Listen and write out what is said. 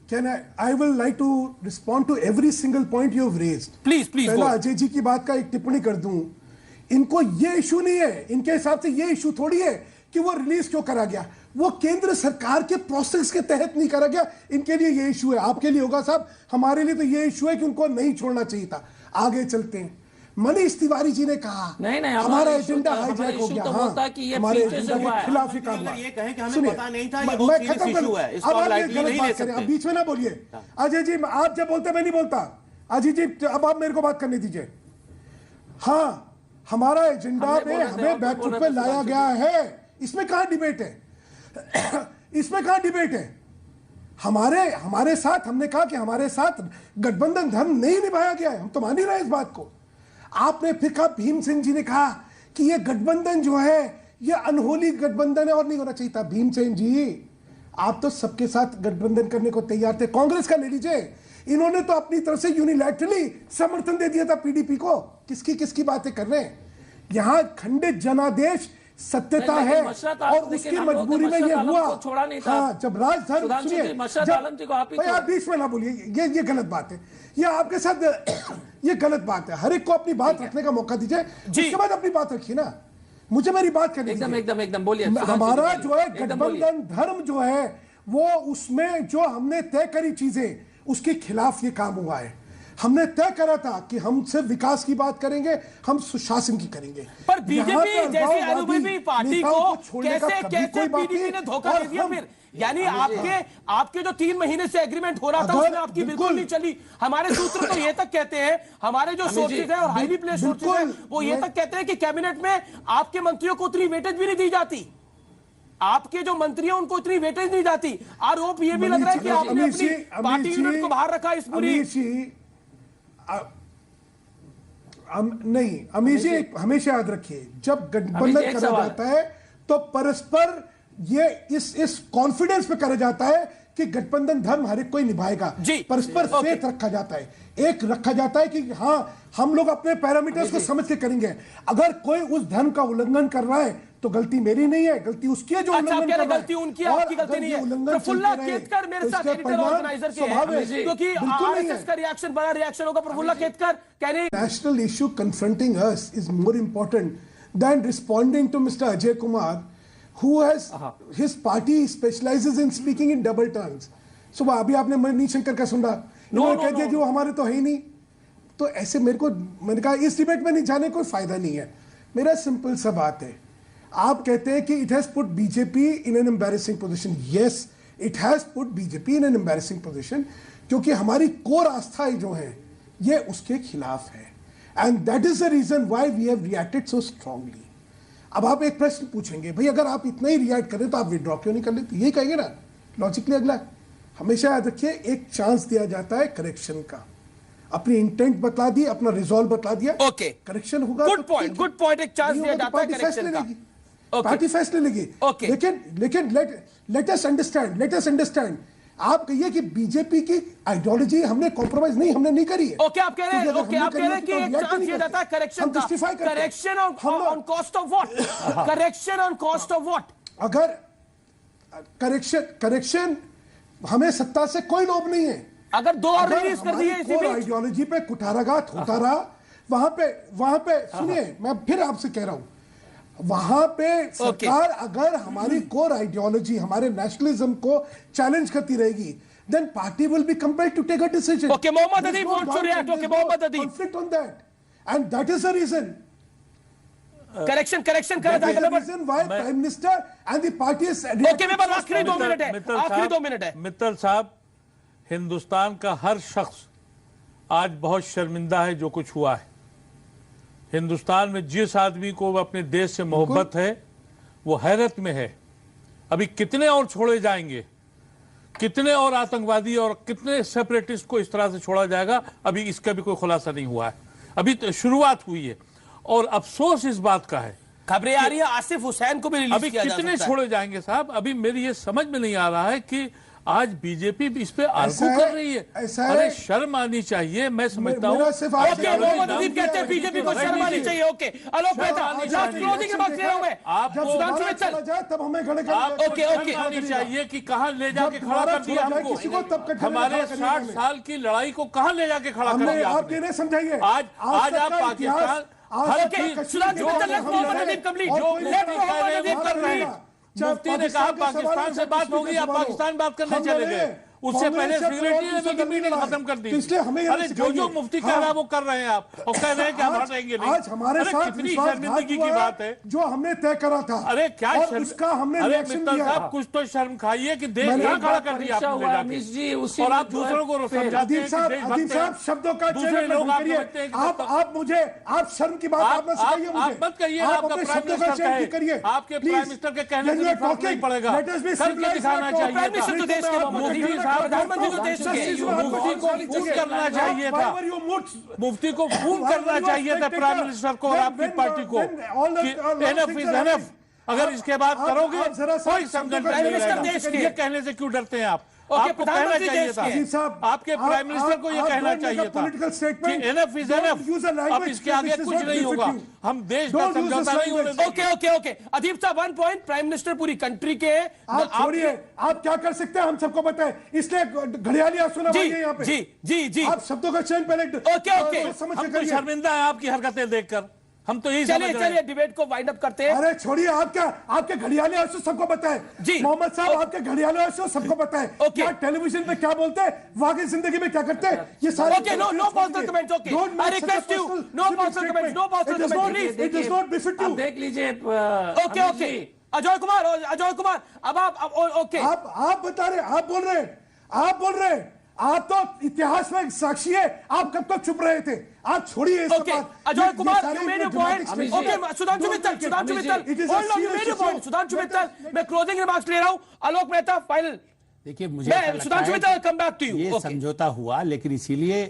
Can I will like to respond to every single point you have raised. Please. पहला अजय जी की बात का एक टिप्पणी कर दूं, इनको ये इशू नहीं है, इनके हिसाब से ये इशू थोड़ी है कि वो रिलीज क्यों करा गया, वो केंद्र सरकार के प्रोसेस के तहत नहीं करा गया, इनके लिए ये इशू है। आपके लिए होगा साहब, हमारे लिए तो ये इशू है कि उनको नहीं छोड़ना चाहिए था। आगे चलते हैं। मनीष तिवारी जी ने कहा नहीं हमारा एजेंडा हाईजैक हो गया, हमारे एजेंडा के खिलाफ ही काम हुआ। ये कहें कि हमें पता नहीं था, ये बहुत मैं सीरियस खत्म इशू है, इसको अब आप लाइटली गलत नहीं बात ले करें, सकते। अब बीच में ना बोलिए। अजय जी आप जब बोलते मैं नहीं बोलता। अजय जी अब आप मेरे को बात करने दीजिए। हाँ, हमारा एजेंडा में हमें बैठक पे लाया गया है, इसमें कहां डिबेट है? इसमें कहां डिबेट है? हमारे साथ हमने कहा कि हमारे साथ गठबंधन धर्म नहीं निभाया गया है, हम तो मान ही रहे हैं इस बात को। आपने फिर कहा, भीम सिंह जी ने कहा कि ये गठबंधन जो है ये अनहोली गठबंधन है और नहीं होना चाहिए था। भीम सिंह जी, आप तो सबके साथ गठबंधन करने को तैयार थे, कांग्रेस का ले लीजिए, इन्होंने तो अपनी तरफ से यूनिलैटरली समर्थन दे दिया था पीडीपी को। किसकी बातें कर रहे हैं? यहां खंडित जनादेश सत्यता है और उसकी मजबूरी में ये हुआ। हाँ, जब राजधर्म, सुनिए, आप बीच में ना बोलिए, ये गलत बात है, ये आपके साथ ये गलत बात है। हर एक को अपनी बात रखने का मौका दीजिए, उसके बाद अपनी बात रखिए ना। मुझे मेरी बात करनी एकदम बोलिए। हमारा जो है गठबंधन धर्म जो है वो, उसमें जो हमने तय करी चीजें उसके खिलाफ ये काम हुआ है। हमने तय करा था कि हम सिर्फ विकास की बात करेंगे, हम सुशासन की करेंगे। पर बीजेपी जैसी अनुभवी पार्टी को कैसे पीडीपी ने धोखा दे दिया फिर? यानी आपके जो 3 महीने से एग्रीमेंट हो रहा था उसमें आपकी बिल्कुल नहीं चली। हमारे सूत्र तो ये तक कहते हैं, हमारे जो सोर्सेज है और हाईली प्लेस्ड सोर्सेज है वो ये तक कहते हैं कि कैबिनेट में आपके मंत्रियों को उतनी वेटेज भी नहीं दी जाती, आपके जो मंत्री हैं उनको इतनी वेटेज नहीं जाती। आरोप ये भी लग रहा है कि आपने अपनी पार्टी यूनिट को बाहर रखा इस पूरी। नहीं, अमीर जी हमेशा याद रखिए, जब गठबंधन करा जाता है तो परस्पर ये इस कॉन्फिडेंस पे करा जाता है कि गठबंधन धर्म हर एक कोई निभाएगा, परस्पर फेथ रखा जाता है, एक रखा जाता है कि हाँ हम लोग अपने पैरामीटर्स को समझ के करेंगे। अगर कोई उस धर्म का उल्लंघन कर रहा है तो गलती मेरी नहीं है, गलती उसकी है जो उल्लंघन कर रहा है। गलती उनकी है, आपकी गलती नहीं है। प्रफुल्ला केतकर मेरे साथ एडिटर ऑर्गेनाइजर के हैं, क्योंकि आरएसएस का रिएक्शन बड़ा रिएक्शन होगा। प्रफुल्ला केतकर कह रहे हैं national issue confronting us is more important than responding to mister Ajay Kumar who has his party specializes in speaking in double tongues. So अभी आपने मनीष शंकर का सुना, इन्होंने कह दिया जो हमारे तो है ही नहीं। तो ऐसे मैंने कहा इस डिबेट में नहीं जाने कोई फायदा नहीं है। मेरा सिंपल सा बात है, आप कहते हैं कि it has put BJP in an embarrassing position. Yes, it has put BJP in an embarrassing position, क्योंकि हमारी कोर आस्थाएं जो हैं ये उसके खिलाफ है, and that is the reason why we have reacted so strongly. अब आप एक प्रश्न पूछेंगे, भाई अगर आप इतना ही रिएक्ट करें तो आप विड्रॉ क्यों नहीं कर लेते? यही कहेंगे ना लॉजिकली। अगला, हमेशा याद रखिए, एक चांस दिया जाता है करेक्शन का। अपनी इंटेंट बता दी, अपना रिजॉल्व बता दिया, ओके, करेक्शन होगा। गुड पॉइंट, एक चांस दिया जाता है करेक्शन का, पार्टी फैसले लेगी। लेकिन लेट अस अंडरस्टैंड, आप कहिए कि बीजेपी की आइडियोलॉजी हमने कॉम्प्रोमाइज नहीं करी है। ओके, आप कह रहे हैं कि एक चांस दिया जाता है करेक्शन का। Correction on cost of what? Correction on cost of what? अगर करेक्शन, हमें सत्ता से कोई लोभ नहीं है। अगर 2 और रिलीज कर दिए इसी बीच, आइडियोलॉजी पे कुठाराघात होता रहा, वहां पे सुनिए, मैं फिर आपसे कह रहा हूं, वहां पे सरकार अगर हमारी कोर आइडियोलॉजी, हमारे नेशनलिज्म को चैलेंज करती रहेगी, then party will be compelled to take a decision. Okay, Mohammad Adib wants to react. Okay, Mohammad Adib. Conflict on that, and that is the reason. Correction that is the reason why Prime Minister and the party is. Okay, मेरे पास आखिरी 2 minute है, आखिरी 2 minute है। मित्तल साहब, हिंदुस्तान का हर शख्स आज बहुत शर्मिंदा है जो कुछ हुआ है। हिंदुस्तान में जिस आदमी को अपने देश से मोहब्बत है वो हैरत में है। अभी कितने और छोड़े जाएंगे, कितने और आतंकवादी और कितने सेपरेटिस्ट को इस तरह से छोड़ा जाएगा, अभी इसका भी कोई खुलासा नहीं हुआ है। अभी तो शुरुआत हुई है और अफसोस इस बात का है, खबरें आ रही है आसिफ हुसैन को भी रिलीज अभी किया जा कितने सकता है। छोड़े जाएंगे साहब। अभी मेरी ये समझ में नहीं आ रहा है कि आज बीजेपी इस पे आर्गू कर रही है। अरे शर्म आनी चाहिए। मैं समझता हूँ ओके, मोहम्मद अदीब कहते हैं बीजेपी को शर्म आनी चाहिए। Okay, Alok Mehta, closing remarks ले रहा हूं मैं। सुधांशु मित्तल, तब हमें खड़े ओके ओके आनी चाहिए कि कहाँ ले जाके खड़ा कर दिया हमको। हमारे 60 साल की लड़ाई को कहाँ ले जाके खड़ा कर दिया आप ये नहीं समझाइए। आज आप पाकिस्तान हर चीज Sudhanshu Mittal, let's Mohammad Adeeb complete, let's Mohammad Adeeb complete. Mufti ने कहा पाकिस्तान से बात होगी, आप पाकिस्तान बात करने चले गए। उससे पहले सिगरेट लेने की मीटिंग खत्म कर दी। अरे जो मुफ्ती कह रहा है वो कर रहे हैं आप, और कह रहे हैं कि हम हटेंगे नहीं। आज हमारे साथ कितनी शर्मिंदगी की बात है जो हमने तय करा था। अरे क्या उसका हमने अरे मित्तल साहब, कुछ तो शर्म खाइए कि देश यहाँ खड़ा कर दिया आपने जाके, और आप दूसरों को समझाते हैं कि अदीब साहब शब्दों का दूसरे लोग आप मुझे आप शर्म की बात आप सिखाइए मुझे। आप मत कहिए, आपका प्राइम मिनिस्टर कहे, आपके प्राइम मिनिस्टर के कहने से फर्क नहीं पड़ेगा। करके दिखाना चाहिए था। मुफ्ती को फोन करना चाहिए था, मुफ्ती को फोन करना चाहिए था प्राइम मिनिस्टर को और आपकी पार्टी को कि एनफ इज एनफ। अगर इसके बाद करोगे कोई संगठन नहीं रहेगा। ये कहने से क्यों डरते हैं आप? आपको कहना चाहिए था, आपके प्राइम मिनिस्टर को यह कहना चाहिए था कि एनफ इज एनफ, अब इसके आगे कुछ नहीं होगा, हम देश का समझौता नहीं होने देंगे। ओके ओके ओके, अदीब साहब 1 पॉइंट, प्राइम मिनिस्टर पूरी कंट्री के आप छोड़िए, आप क्या कर सकते हैं हम सबको पता है, इसलिए घड़ियाली आंसू ना बहाइए यहाँ पे। जी जी जी, आप शब्दों का चयन पहले ओके ओके, हम तो शर्मिंदा है आपकी हरकतें देखकर, हम तो यही चलिए चलिए डिबेट को वाइंड अप करते हैं। अरे छोड़िए, आपके घड़ियाली आंसू सबको पता है जी मोहम्मद साहब, आपके घड़ियाली आंसू सबको पता है। ओके, टेलीविजन पे क्या बोलते हैं, वाकई जिंदगी में क्या करते हैं, ये सारे okay, no personal comments. Okay, I request you, no personal comments, no personal comments please. It does not befit you. देख लीजिए। ओके ओके, अजय कुमार, अब आप ओके, आप बता रहे, आप बोल रहे हैं, आप तो इतिहास में साक्षी है, आप कब तक चुप रहे थे। आप छोड़िए इस okay, Ajay Kumar you made your point. Okay, Sudhanshu Mittal, hold on, you made your point. Sudhanshu Mittal, मैं क्लोजिंग रिमार्क्स ले रहा हूं। आलोक मेहता फाइनल। देखिए मुझे Sudhanshu Mittal come back to you. ये समझौता हुआ, लेकिन इसीलिए